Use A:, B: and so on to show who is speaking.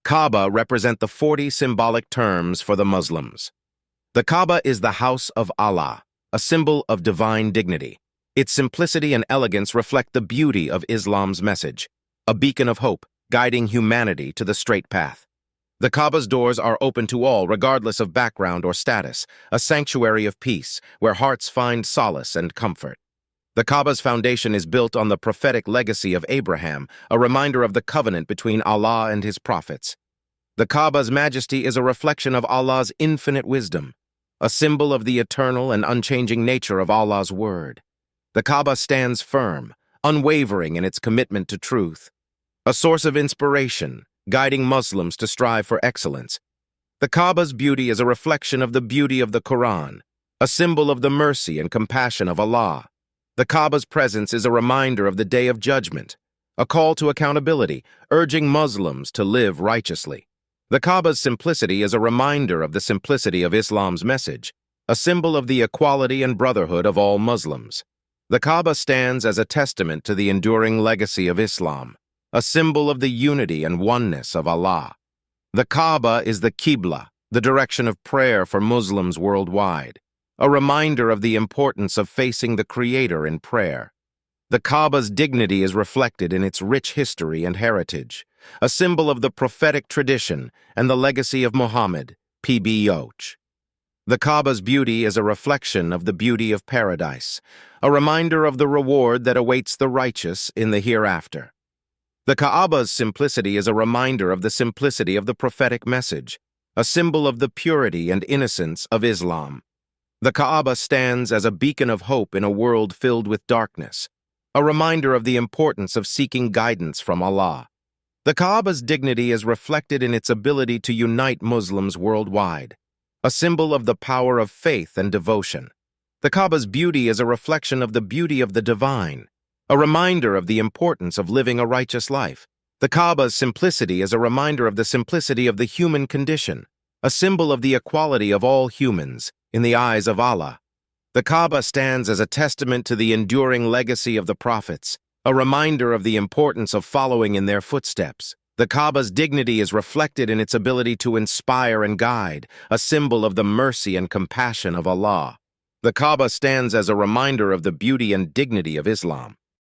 A: Kaaba represent the 40 symbolic terms for the Muslims. The Kaaba is the house of Allah, a symbol of divine dignity. Its simplicity and elegance reflect the beauty of Islam's message, a beacon of hope, guiding humanity to the straight path. The Kaaba's doors are open to all, regardless of background or status, a sanctuary of peace, where hearts find solace and comfort. The Kaaba's foundation is built on the prophetic legacy of Abraham, a reminder of the covenant between Allah and his prophets. The Kaaba's majesty is a reflection of Allah's infinite wisdom, a symbol of the eternal and unchanging nature of Allah's word. The Kaaba stands firm, unwavering in its commitment to truth, a source of inspiration, guiding Muslims to strive for excellence. The Kaaba's beauty is a reflection of the beauty of the Quran, a symbol of the mercy and compassion of Allah. The Kaaba's presence is a reminder of the Day of Judgment, a call to accountability, urging Muslims to live righteously. The Kaaba's simplicity is a reminder of the simplicity of Islam's message, a symbol of the equality and brotherhood of all Muslims. The Kaaba stands as a testament to the enduring legacy of Islam, a symbol of the unity and oneness of Allah. The Kaaba is the Qibla, the direction of prayer for Muslims worldwide, a reminder of the importance of facing the Creator in prayer. The Kaaba's dignity is reflected in its rich history and heritage, a symbol of the prophetic tradition and the legacy of Muhammad, PBOH. The Kaaba's beauty is a reflection of the beauty of paradise, a reminder of the reward that awaits the righteous in the hereafter. The Kaaba's simplicity is a reminder of the simplicity of the prophetic message, a symbol of the purity and innocence of Islam. The Kaaba stands as a beacon of hope in a world filled with darkness, a reminder of the importance of seeking guidance from Allah. The Kaaba's dignity is reflected in its ability to unite Muslims worldwide, a symbol of the power of faith and devotion. The Kaaba's beauty is a reflection of the beauty of the divine, a reminder of the importance of living a righteous life. The Kaaba's simplicity is a reminder of the simplicity of the human condition, a symbol of the equality of all humans in the eyes of Allah. The Kaaba stands as a testament to the enduring legacy of the prophets, a reminder of the importance of following in their footsteps. The Kaaba's dignity is reflected in its ability to inspire and guide, a symbol of the mercy and compassion of Allah. The Kaaba stands as a reminder of the beauty and dignity of Islam,